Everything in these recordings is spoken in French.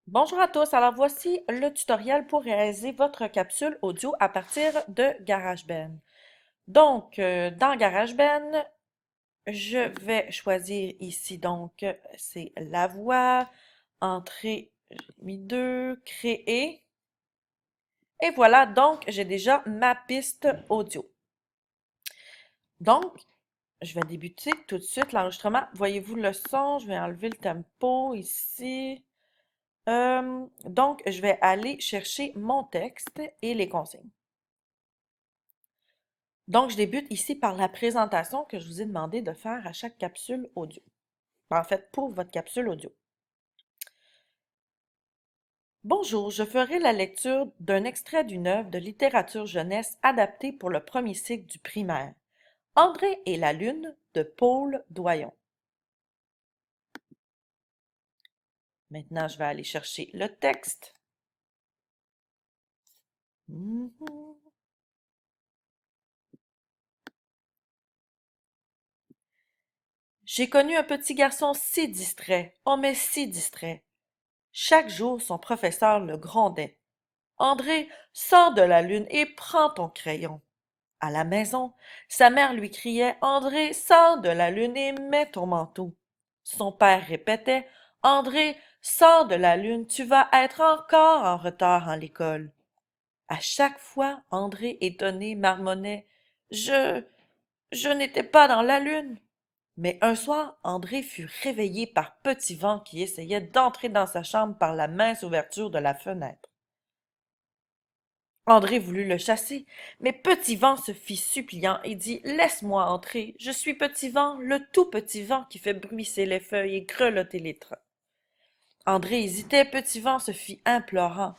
Bonjour à tous, alors voici le tutoriel pour réaliser votre capsule audio à partir de GarageBand. Donc, dans GarageBand, je vais choisir ici, donc, c'est la voix, entrée, j'ai mis 2, créer, et voilà, donc, j'ai déjà ma piste audio. Donc, je vais débuter tout de suite l'enregistrement. Voyez-vous le son? Je vais enlever le tempo ici. Donc, je vais aller chercher mon texte et les consignes. Donc, je débute ici par la présentation que je vous ai demandé de faire à chaque capsule audio. En fait, pour votre capsule audio. Bonjour, je ferai la lecture d'un extrait d'une œuvre de littérature jeunesse adaptée pour le premier cycle du primaire. André et la Lune de Paul Doyon. Maintenant, je vais aller chercher le texte. Mhm. J'ai connu un petit garçon si distrait, oh mais si distrait. Chaque jour, son professeur le grondait. André, sors de la lune et prends ton crayon. À la maison, sa mère lui criait André, sors de la lune et mets ton manteau. Son père répétait André, sors de la lune, tu vas être encore en retard à l'école. À chaque fois, André, étonné, marmonnait Je. je n'étais pas dans la lune. Mais un soir, André fut réveillé par Petit Vent qui essayait d'entrer dans sa chambre par la mince ouverture de la fenêtre. André voulut le chasser, mais Petit Vent se fit suppliant et dit Laisse-moi entrer, je suis Petit Vent, le tout petit vent qui fait bruisser les feuilles et grelotter les trains. André hésitait, Petit Vent se fit implorant.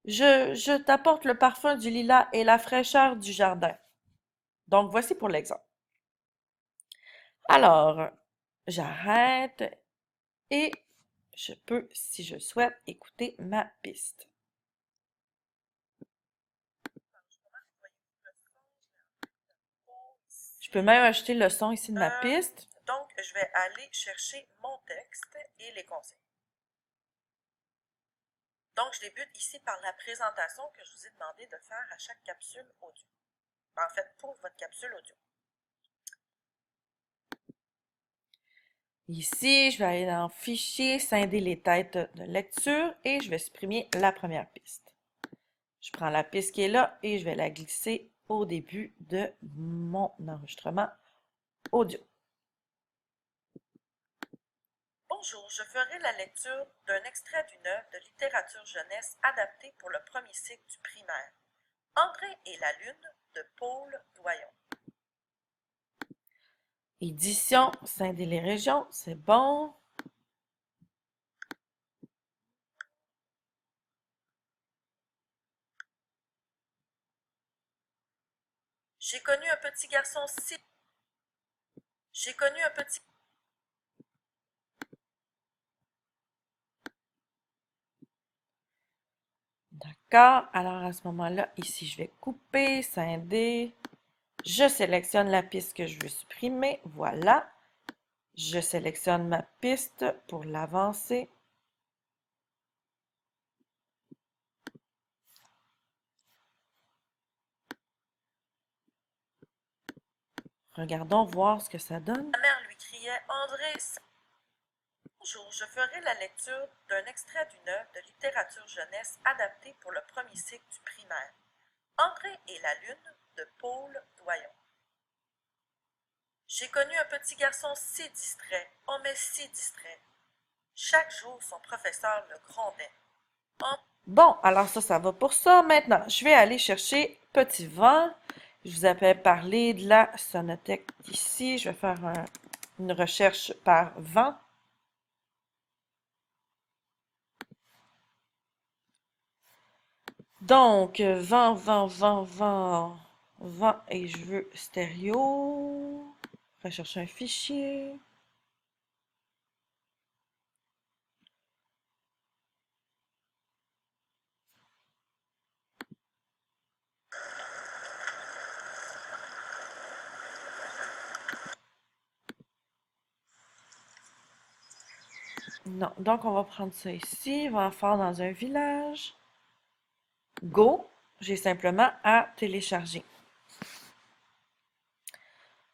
Je t'apporte le parfum du lilas et la fraîcheur du jardin. Donc voici pour l'exemple. Alors, j'arrête et je peux, si je souhaite, écouter ma piste. Je peux même ajouter le son ici de ma piste. Donc, je vais aller chercher mon texte et les consignes. Donc, je débute ici par la présentation que je vous ai demandé de faire à chaque capsule audio. En fait, pour votre capsule audio. Ici, je vais aller dans Fichier, scinder les têtes de lecture et je vais supprimer la première piste. Je prends la piste qui est là et je vais la glisser au début de mon enregistrement audio. Bonjour, je ferai la lecture d'un extrait d'une œuvre de littérature jeunesse adaptée pour le premier cycle du primaire. André et la Lune de Paul Doyon. Édition, scinder les régions, c'est bon. J'ai connu un petit garçon si... J'ai connu un petit... D'accord, alors à ce moment-là, ici, je vais couper, scinder. Je sélectionne la piste que je veux supprimer, voilà. Je sélectionne ma piste pour l'avancer. Regardons voir ce que ça donne. La mère lui criait André, bonjour, je ferai la lecture d'un extrait d'une œuvre de littérature jeunesse adaptée pour le premier cycle du primaire. André et la Lune de Paul Doyon. J'ai connu un petit garçon si distrait, oh mais si distrait. Chaque jour, son professeur le grondait. Bon, alors ça va pour ça. Maintenant, je vais aller chercher Petit Vent. Je vous avais parlé de la sonothèque ici. Je vais faire une recherche par vent. Donc, vent, et je veux stéréo. Rechercher un fichier. Non, donc on va prendre ça ici, on va en faire dans un village. Go, j'ai simplement à télécharger.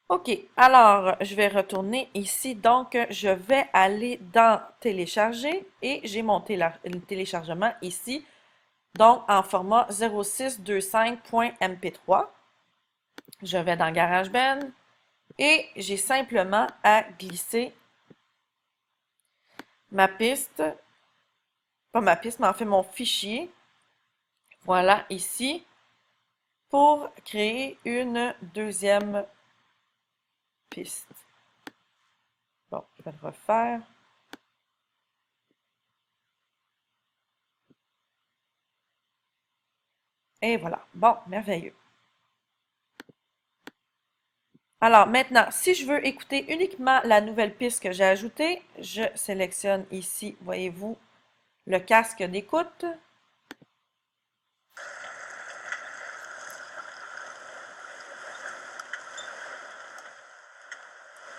OK, alors je vais retourner ici. Donc, je vais aller dans télécharger et j'ai mon téléchargement ici. Donc, en format 0625.mp3. Je vais dans GarageBand et j'ai simplement à glisser ma piste, pas ma piste, mais en fait mon fichier. Voilà, ici, pour créer une deuxième piste. Bon, je vais le refaire. Et voilà. Bon, merveilleux. Alors maintenant, si je veux écouter uniquement la nouvelle piste que j'ai ajoutée, je sélectionne ici, voyez-vous, le casque d'écoute.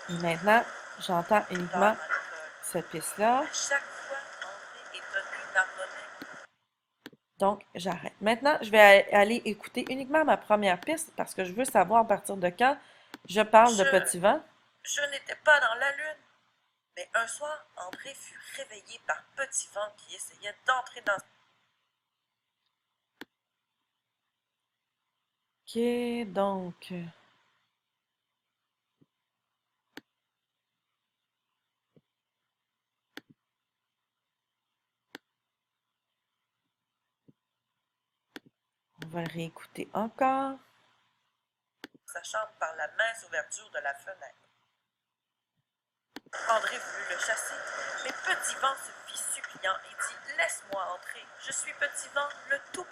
Et maintenant, j'entends uniquement cette piste-là. Donc, j'arrête. Maintenant, je vais aller écouter uniquement ma première piste parce que je veux savoir à partir de quand je parle de petit vent. Je n'étais pas dans la lune. Mais un soir, André fut réveillé par Petit Vent qui essayait d'entrer dans... OK, donc... On va le réécouter encore. sa chambre par la mince ouverture de la fenêtre. André voulut le chasser, mais Petit Vent se fit suppliant et dit « Laisse-moi entrer, je suis Petit Vent, le tout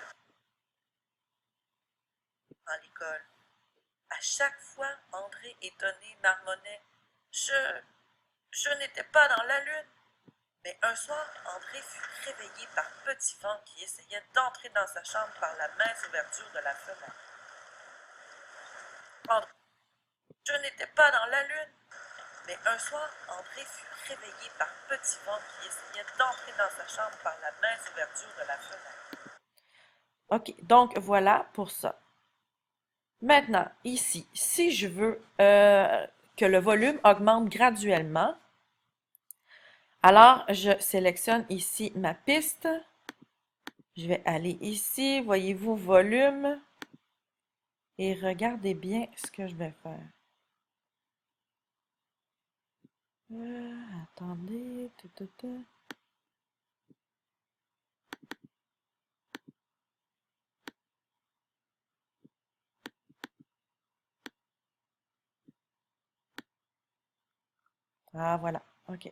à l'école. » À chaque fois, André, étonné, marmonnait « Je n'étais pas dans la lune. » Mais un soir, André fut réveillé par Petit Vent qui essayait d'entrer dans sa chambre par la mince ouverture de la fenêtre. André, je n'étais pas dans la lune. Mais un soir, André fut réveillé par Petit Vent qui essayait d'entrer dans sa chambre par la mince ouverture de la fenêtre. OK, donc voilà pour ça. Maintenant, ici, si je veux que le volume augmente graduellement, alors je sélectionne ici ma piste. Je vais aller ici, voyez-vous, volume. Et regardez bien ce que je vais faire. Attendez. Ah, voilà. OK.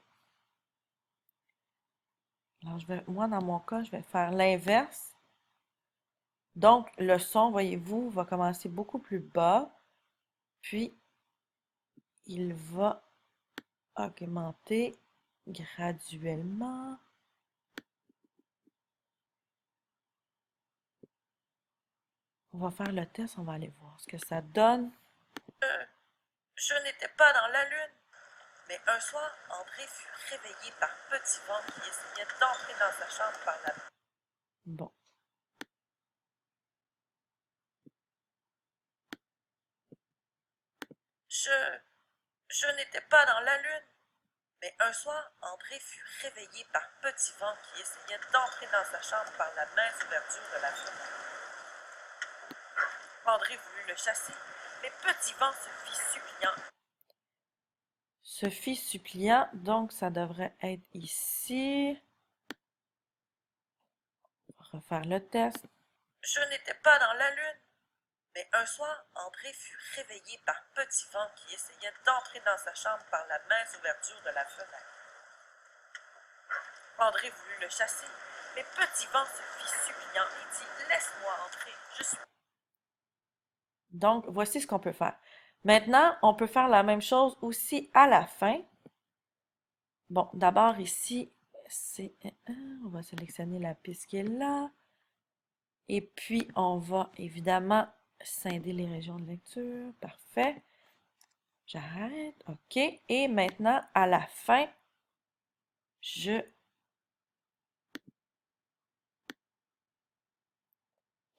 Alors, moi, dans mon cas, je vais faire l'inverse. Donc, le son, voyez-vous, va commencer beaucoup plus bas. Puis, il va augmenter graduellement. On va faire le test, on va aller voir ce que ça donne. Je n'étais pas dans la lune. Mais un soir, André fut réveillé par Petit Vent qui essayait d'entrer dans sa chambre par la... Bon. Je n'étais pas dans la lune. Mais un soir, André fut réveillé par Petit Vent qui essayait d'entrer dans sa chambre par la mince ouverture de la fenêtre. André voulut le chasser, mais Petit Vent se fit suppliant. Se fit suppliant, donc ça devrait être ici. On va refaire le test. Je n'étais pas dans la lune. Mais un soir, André fut réveillé par Petit Vent qui essayait d'entrer dans sa chambre par la mince ouverture de la fenêtre. André voulut le chasser, mais Petit Vent se fit suppliant et dit « Laisse-moi entrer, je suis... » Donc, voici ce qu'on peut faire. Maintenant, on peut faire la même chose aussi à la fin. Bon, d'abord ici, on va sélectionner la piste qui est là. Et puis, on va évidemment scinder les régions de lecture. Parfait. J'arrête. OK. Et maintenant, à la fin, Je...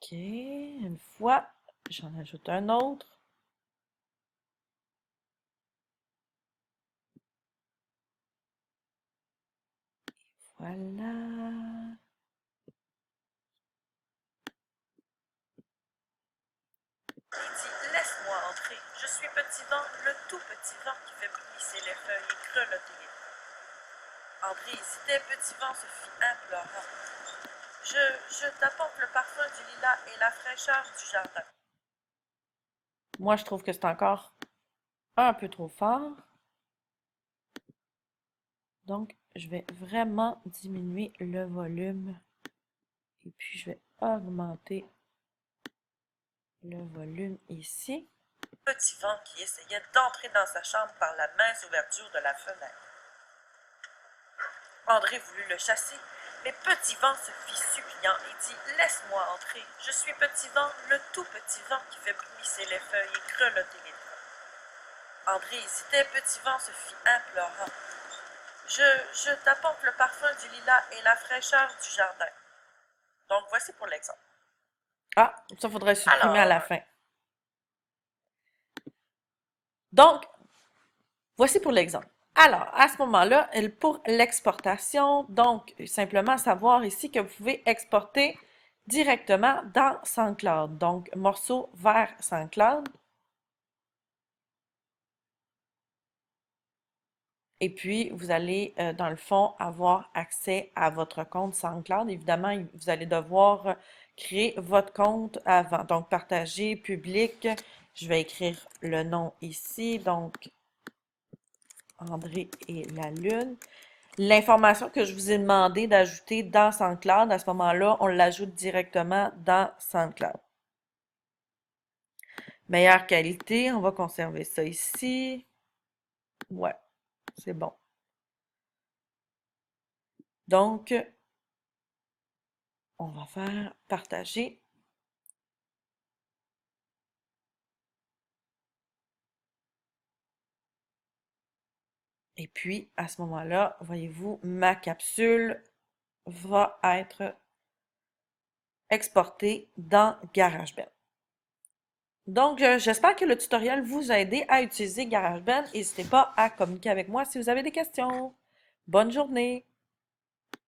OK, une fois, j'en ajoute un autre. Voilà. Il dit, laisse-moi entrer. Je suis petit vent, le tout petit vent qui fait bruisser les feuilles et grelotter les feuilles. André hésitait, petit vent se fit implorant. Je t'apporte le parfum du lilas et la fraîcheur du jardin. Moi, je trouve que c'est encore un peu trop fort. Donc, je vais vraiment diminuer le volume. Et puis, je vais augmenter le volume ici. Petit vent qui essayait d'entrer dans sa chambre par la mince ouverture de la fenêtre. André voulut le chasser, mais Petit Vent se fit suppliant et dit, laisse-moi entrer. Je suis Petit Vent, le tout petit vent qui fait bruisser les feuilles et grelotter les troncs. André hésitait, Petit Vent se fit implorant. Je t'apporte le parfum du lilas et la fraîcheur du jardin. Donc voici pour l'exemple. Ah, ça faudrait supprimer à la Alors, fin. Donc, voici pour l'exemple. Alors, à ce moment-là, pour l'exportation, donc, simplement savoir ici que vous pouvez exporter directement dans SoundCloud. Donc, morceau vers SoundCloud. Et puis, vous allez, dans le fond, avoir accès à votre compte SoundCloud. Évidemment, vous allez devoir créer votre compte avant. Donc, partager, public. Je vais écrire le nom ici. Donc, André et la Lune. L'information que je vous ai demandé d'ajouter dans SoundCloud, à ce moment-là, on l'ajoute directement dans SoundCloud. Meilleure qualité, on va conserver ça ici. Ouais, c'est bon. Donc, on va faire partager. Et puis, à ce moment-là, voyez-vous, ma capsule va être exportée dans GarageBand. Donc, j'espère que le tutoriel vous a aidé à utiliser GarageBand. N'hésitez pas à communiquer avec moi si vous avez des questions. Bonne journée!